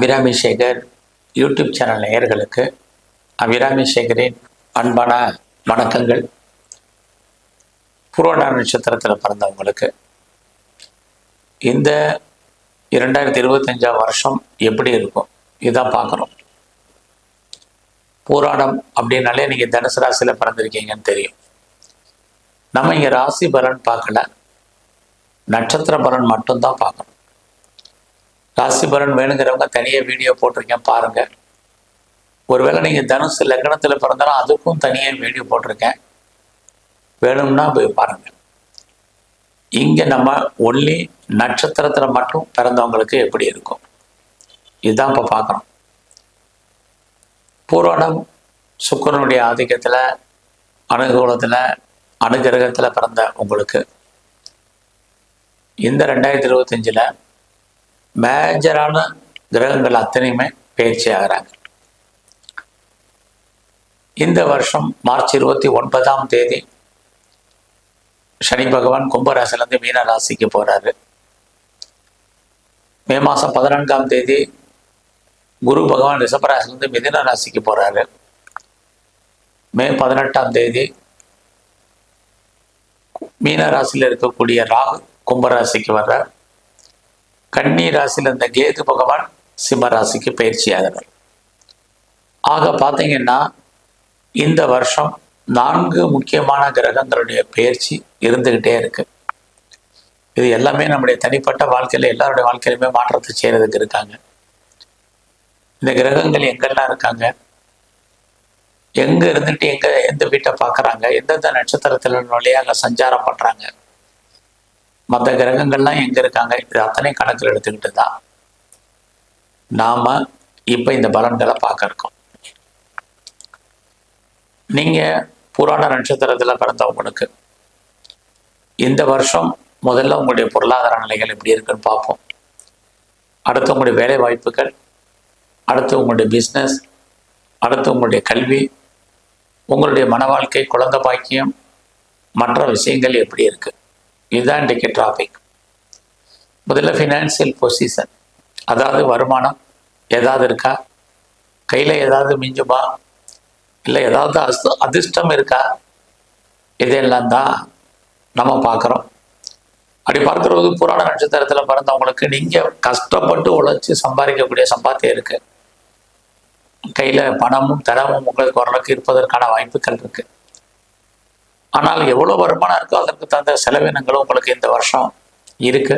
Abirami Sekar YouTube channel நேயர்களுக்கு அபிராமி சேகரின் அன்பான வணக்கங்கள். புரோட நட்சத்திரத்தில் பிறந்தவங்களுக்கு இந்த 2025 வருஷம் எப்படி இருக்கும் இதான் பார்க்குறோம். பூராடம் அப்படின்னாலே நீங்கள் தனுசு ராசியில் பிறந்திருக்கீங்கன்னு தெரியும். நம்ம இங்கே ராசி பலன் பார்க்கல, நட்சத்திர பலன் மட்டும்தான் பார்க்கணும். ராசி பலன் வேணுங்கிறவங்க தனியாக வீடியோ போட்டிருக்கேன் பாருங்கள். ஒருவேளை நீங்கள் தனுசு லக்னத்தில் பிறந்தாலும் அதுக்கும் தனியாக வீடியோ போட்டிருக்கேன், வேணும்னா போய் பாருங்கள். இங்கே நம்ம ஒன்லி நட்சத்திரத்தில் மட்டும் பிறந்தவங்களுக்கு எப்படி இருக்கும் இதுதான் இப்போ பார்க்குறோம். பூராடம் சுக்கிரனுடைய ஆதிக்கத்தில் அனுகூலத்தில் அனுகிரகத்தில் பிறந்த உங்களுக்கு இந்த 2025 மேஜரான கிரகங்கள் அத்தனையுமே பயிற்சி ஆகிறாங்க. இந்த வருஷம் மார்ச் 29 சனி பகவான் கும்பராசிலேருந்து மீன ராசிக்கு போகிறாரு. மே மாதம் 14 குரு பகவான் ரிஷபராசிலேருந்து மிதுன ராசிக்கு போகிறாரு. மே 18 மீன ராசியில் இருக்கக்கூடிய ராகு கும்பராசிக்கு வர்றார். கன்னி ராசியில் இருந்த கேது பகவான் சிம்ம ராசிக்கு பயிற்சி ஆகிறார். ஆக பார்த்தீங்கன்னா இந்த வருஷம் 4 முக்கியமான கிரகங்களுடைய பயிற்சி இருந்துக்கிட்டே இருக்கு. இது எல்லாமே நம்முடைய தனிப்பட்ட வாழ்க்கையில் எல்லாருடைய வாழ்க்கையிலுமே மாற்றத்தை செய்யறதுக்கு இருக்காங்க. இந்த கிரகங்கள் எங்கெல்லாம் இருக்காங்க, எங்கே இருந்துட்டு எந்த வீட்டை பார்க்குறாங்க, எந்தெந்த நட்சத்திரத்தில் வழியாக சஞ்சாரம் பண்ணுறாங்க, மற்ற கிரகங்கள்லாம் எங்கே இருக்காங்க, இது அத்தனை கணக்கில் எடுத்துக்கிட்டு தான் நாம் இப்போ இந்த பலன்களை பார்க்க இருக்கோம். நீங்கள் புராண நட்சத்திரத்தில் பிறந்தவங்களுக்கு இந்த வருஷம் முதல்ல உங்களுடைய பொருளாதார நிலைகள் எப்படி இருக்குன்னு பார்ப்போம். அடுத்து உங்களுடைய வேலை வாய்ப்புகள், அடுத்து உங்களுடைய பிஸ்னஸ், அடுத்து உங்களுடைய கல்வி, உங்களுடைய மன வாழ்க்கை, குழந்தை பாக்கியம், மற்ற விஷயங்கள் எப்படி இருக்குது, இதுதான் இன்றைக்கு டாபிக். முதல்ல ஃபினான்சியல் பொசிஷன், அதாவது வருமானம் ஏதாவது இருக்கா, கையில் ஏதாவது மிஞ்சுமா, இல்லை ஏதாவது அதிர்ஷ்டம் இருக்கா, இதெல்லாம் தான் நம்ம பார்க்குறோம். அப்படி பார்க்குறது புராண நட்சத்திரத்தில் பிறந்தவங்களுக்கு நீங்கள் கஷ்டப்பட்டு உழைச்சி சம்பாதிக்கக்கூடிய சம்பாத்தியம் இருக்குது. கையில் பணமும் தனமும் உங்களுக்கு ஓரளவுக்கு இருப்பதற்கான வாய்ப்புகள் இருக்குது. ஆனால் எவ்வளோ வருமானம் இருக்கோ அதற்கு தகுந்த செலவினங்களும் உங்களுக்கு இந்த வருஷம் இருக்கு.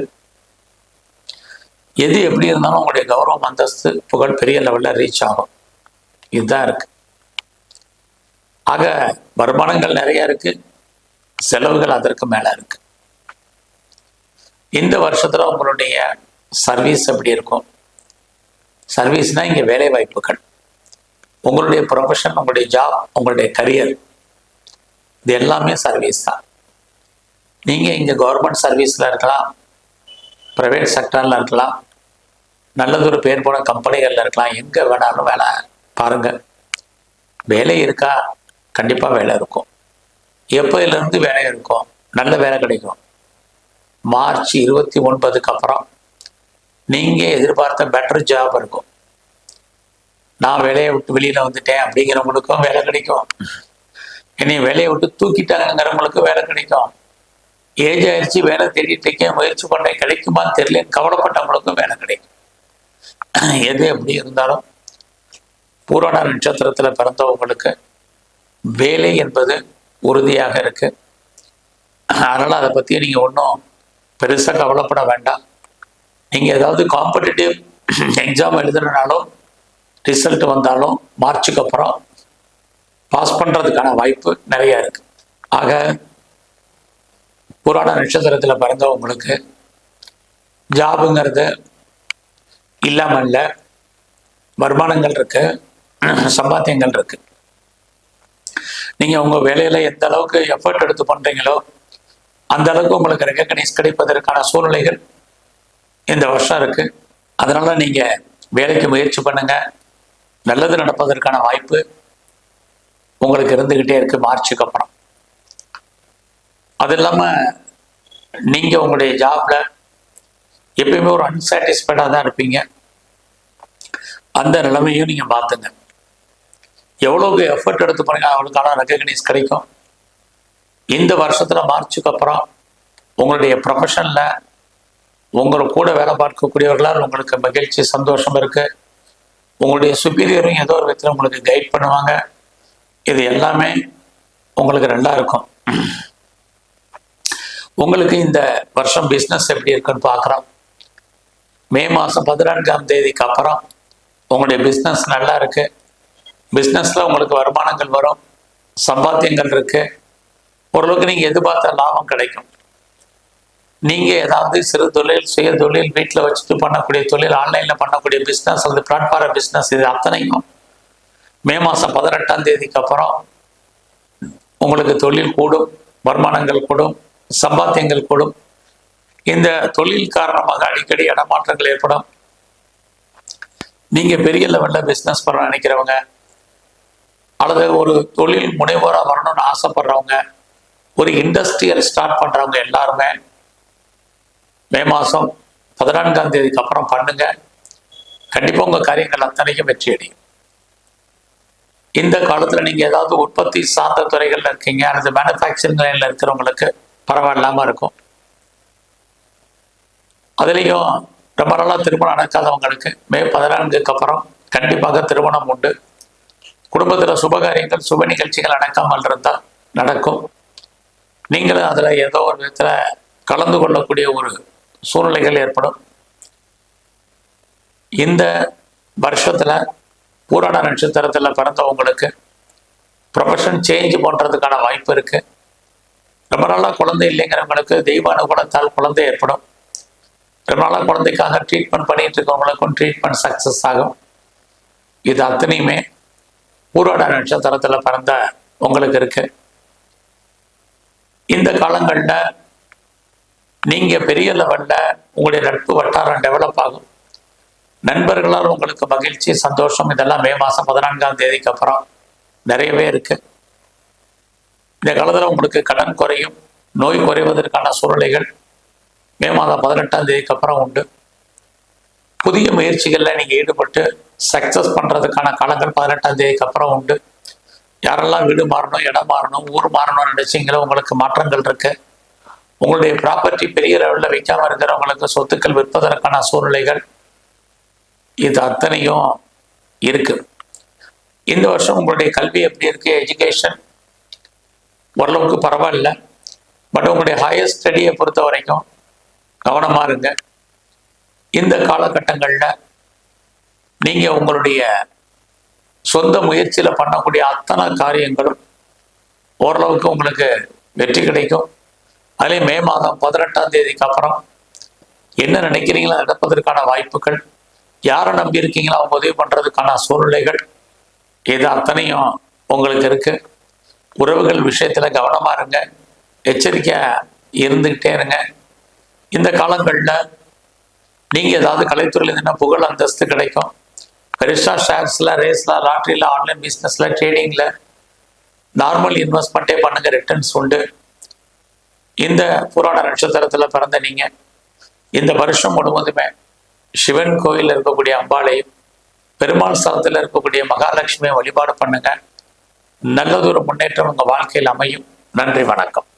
எது எப்படி இருந்தாலும் உங்களுடைய கௌரவம், அந்தஸ்து, புகழ் பெரிய லெவலில் ரீச் ஆகும். இதுதான் இருக்கு. ஆக வருமானங்கள் நிறைய இருக்கு, செலவுகள் அதற்கு மேலே இருக்கு. இந்த வருஷத்துல உங்களுடைய சர்வீஸ் எப்படி இருக்கும்? சர்வீஸ்னா இங்கே வேலை வாய்ப்புகள், உங்களுடைய ப்ரொஃபஷன், உங்களுடைய ஜாப், உங்களுடைய கரியர், இது எல்லாமே சர்வீஸ் தான். நீங்கள் இங்கே கவர்மெண்ட் சர்வீஸில் இருக்கலாம், ப்ரைவேட் செக்டரில் இருக்கலாம், நல்லதொரு பேர் போன கம்பெனிகளில் இருக்கலாம், எங்கே வேணாலும் வேலை பாருங்கள். வேலை இருக்கா? கண்டிப்பாக வேலை இருக்கும். எப்போதுலேருந்து வேலை இருக்கும்? நல்ல வேலை கிடைக்கும். மார்ச் 29 அப்புறம் நீங்கள் எதிர்பார்த்த பெட்டர் ஜாப் இருக்கும். நான் வேலையை விட்டு வெளியில் வந்துட்டேன் அப்படிங்கிறவங்களுக்கும் வேலை கிடைக்கும். என்னை வேலையை விட்டு தூக்கிட்டாங்கிறவங்களுக்கு வேலை கிடைக்கும். ஏஜ் ஆயிடுச்சு, வேலை தேடிட்டு இருக்கேன், முயற்சி பண்ணேன், கிடைக்குமான்னு தெரியல கவலைப்பட்டவங்களுக்கும் வேலை கிடைக்கும். எது எப்படி இருந்தாலும் பூராட நட்சத்திரத்தில் பிறந்தவங்களுக்கு வேலை என்பது உறுதியாக இருக்கு. அதனால் அதை பற்றி நீங்கள் ஒன்றும் பெருசாக கவலைப்பட வேண்டாம். நீங்கள் ஏதாவது காம்படிட்டிவ் எக்ஸாம் எழுதுனாலும் ரிசல்ட் வந்தாலும் மார்ச்சுக்கு அப்புறம் பாஸ் பண்ணுறதுக்கான வாய்ப்பு நிறையா இருக்குது. ஆக புராண நட்சத்திரத்தில் பிறந்தவங்களுக்கு ஜாபுங்கிறது இல்லாமல் இல்லை, வருமானங்கள் இருக்கு, சம்பாத்தியங்கள் இருக்கு. நீங்கள் உங்கள் வேலையில் எந்த அளவுக்கு எஃபர்ட் எடுத்து பண்ணுறீங்களோ அந்த அளவுக்கு உங்களுக்கு ரெகக்னைஸ் கிடைப்பதற்கான சூழ்நிலைகள் இந்த வருஷம் இருக்குது. அதனால் நீங்கள் வேலைக்கு முயற்சி பண்ணுங்கள், நல்லது நடப்பதற்கான வாய்ப்பு உங்களுக்கு இருந்துக்கிட்டே இருக்கு மார்ச்சுக்கு அப்புறம். அது இல்லாமல் நீங்கள் உங்களுடைய ஜாப்ல எப்பயுமே ஒரு அன்சாட்டிஸ்ஃபைடாக தான் இருப்பீங்க. அந்த நிலைமையும் நீங்கள் பார்த்துங்க. எவ்வளோக்கு எஃபர்ட் எடுத்து பண்ணீங்க அவங்களுக்கான ரெகக்னைஸ் கிடைக்கும். இந்த வருஷத்தில் மார்ச்சுக்கு அப்புறம் உங்களுடைய ப்ரொஃபஷனில் உங்களை கூட வேலை பார்க்கக்கூடியவர்களால் உங்களுக்கு மகிழ்ச்சி சந்தோஷம் இருக்குது. உங்களுடைய சுப்பீரியரும் ஏதோ ஒரு விதத்தில் உங்களுக்கு கைட் பண்ணுவாங்க. இது எல்லாமே உங்களுக்கு நல்லா இருக்கும். உங்களுக்கு இந்த வருஷம் பிஸ்னஸ் எப்படி இருக்குன்னு பார்க்குறோம். மே மாதம் 14ஆம் தேதிக்கு அப்புறம் உங்களுடைய பிஸ்னஸ் நல்லா இருக்குது. பிஸ்னஸில் உங்களுக்கு வருமானங்கள் வரும், சம்பாத்தியங்கள் இருக்குது. ஓரளவுக்கு நீங்கள் எதிர்பார்த்த லாபம் கிடைக்கும். நீங்கள் ஏதாவது சிறு தொழில், சுய தொழில், வீட்டில் வச்சுட்டு பண்ணக்கூடிய தொழில், ஆன்லைனில் பண்ணக்கூடிய பிஸ்னஸ் அல்லது பிளாட்ஃபார்ம் பிஸ்னஸ், இது அத்தனையும் மே மாதம் 18ஆம் தேதிக்கு அப்புறம் உங்களுக்கு தொழில் கூடும், வருமானங்கள் கூடும், சம்பாத்தியங்கள் கூடும். இந்த தொழில் காரணமாக அடிக்கடி இடமாற்றங்கள் ஏற்படும். நீங்கள் பெரிய லெவலில் பிஸ்னஸ் பண்ண நினைக்கிறவங்க அல்லது ஒரு தொழில் முனைவோராக வரணும்னு ஆசைப்படுறவங்க, ஒரு இண்டஸ்ட்ரியல் ஸ்டார்ட் பண்ணுறவங்க எல்லாருமே மே மாதம் 14ஆம் தேதிக்கு அப்புறம் பண்ணுங்க. கண்டிப்பாக உங்கள் காரியங்கள் அத்தனைக்கும் வெற்றி அடையும். இந்த காலத்தில் நீங்கள் ஏதாவது உற்பத்தி சார்ந்த துறைகளில் இருக்கீங்க அல்லது மேனுஃபேக்சரிங் லைனில் இருக்கிறவங்களுக்கு பரவாயில்லாமல் இருக்கும். அதுலேயும் ரொம்ப நாளாக திருமணம் நடக்காதவங்களுக்கு மே 14க்கு அப்புறம் கண்டிப்பாக திருமணம் உண்டு. குடும்பத்தில் சுபகாரியங்கள், சுப நிகழ்ச்சிகள் நடக்காமல் இருந்தால் நடக்கும். நீங்களும் அதில் ஏதோ ஒரு விதத்தில் கலந்து கொள்ளக்கூடிய ஒரு சூழ்நிலைகள் ஏற்படும். இந்த வருஷத்தில் பூராட நட்சத்திரத்தில் பிறந்தவங்களுக்கு ப்ரொஃபஷன் சேஞ்ச் பண்ணுறதுக்கான வாய்ப்பு இருக்குது. ரொம்ப நாளாக குழந்தை இல்லைங்கிறவங்களுக்கு தெய்வ அனுகூலத்தால் குழந்தை ஏற்படும். ரொம்ப நாளாக குழந்தைக்காக ட்ரீட்மெண்ட் பண்ணிட்டு இருக்கவங்களுக்கும் ட்ரீட்மெண்ட் சக்ஸஸ் ஆகும். இது அத்தனையுமே பூராட நட்சத்திரத்தில் பிறந்த உங்களுக்கு இருக்கு. இந்த காலங்களில் நீங்கள் பெரிய லெவலில் உங்களுடைய நட்பு வட்டாரம் டெவலப் ஆகும். நண்பர்களால் உங்களுக்கு மகிழ்ச்சி சந்தோஷம் இதெல்லாம் மே மாதம் 14ஆம் தேதிக்கு அப்புறம் நிறையவே இருக்கு. இந்த காலத்தில் உங்களுக்கு கடன் குறையும், நோய் குறைவதற்கான சூழ்நிலைகள் மே மாதம் 18ஆம் தேதிக்கு அப்புறம் உண்டு. புதிய முயற்சிகளில் நீங்கள் ஈடுபட்டு சக்ஸஸ் பண்ணுறதுக்கான காலங்கள் 18ஆம் தேதிக்கு அப்புறம் உண்டு. யாரெல்லாம் வீடு மாறணும், இடம் மாறணும், ஊர் மாறணும்னு நினைச்சிங்களோ உங்களுக்கு மாற்றங்கள் இருக்கு. உங்களுடைய ப்ராப்பர்ட்டி பெரிய லெவலில் விற்காமல் இருக்கிறவங்களுக்கு சொத்துக்கள் விற்பதற்கான சூழ்நிலைகள் இது அத்தனையும் இருக்கு. இந்த வருஷம் உங்களுடைய கல்வி எப்படி இருக்கு? எஜுகேஷன் ஓரளவுக்கு பரவாயில்ல. பட் உங்களுடைய ஹையர் ஸ்டடியை பொறுத்த வரைக்கும் கவனமாக இருங்க. இந்த காலகட்டங்களில் நீங்கள் உங்களுடைய சொந்த முயற்சியில் பண்ணக்கூடிய அத்தனை காரியங்களும் ஓரளவுக்கு உங்களுக்கு வெற்றி கிடைக்கும். அதுலேயும் மே மாதம் 18ஆம் தேதிக்கு அப்புறம் என்ன நினைக்கிறீங்களோ நடப்பதற்கான வாய்ப்புகள், யாரை நம்பி இருக்கீங்களோ அவங்க உதவி பண்ணுறதுக்கான சூழ்நிலைகள் இது அத்தனையும் உங்களுக்கு இருக்குது. உறவுகள் விஷயத்தில் கவனமாக இருங்க, எச்சரிக்கையாக இருந்துக்கிட்டே இருங்க. இந்த காலங்களில் நீங்கள் ஏதாவது கலைத்துறையில் என்ன புகழ் அந்தஸ்து கிடைக்கும். பெருசாக ஷேர்ஸில், ரேஸில், லாட்ரியில், ஆன்லைன் பிஸ்னஸில், ட்ரேடிங்கில் நார்மல் இன்வெஸ்ட்மெண்ட்டே பண்ணுங்க, ரிட்டர்ன்ஸ் உண்டு. இந்த புராண நட்சத்திரத்தில் பிறந்த நீங்கள் இந்த வருஷம் முழுவதுமே சிவன் கோயில் இருக்கக்கூடிய அம்பாளையும், பெருமாள் ஸ்தலத்தில் இருக்கக்கூடிய மகாலட்சுமியை வழிபாடு பண்ணுங்க. நல்லதொரு முன்னேற்றம் உங்கள் வாழ்க்கையில் அமையும். நன்றி, வணக்கம்.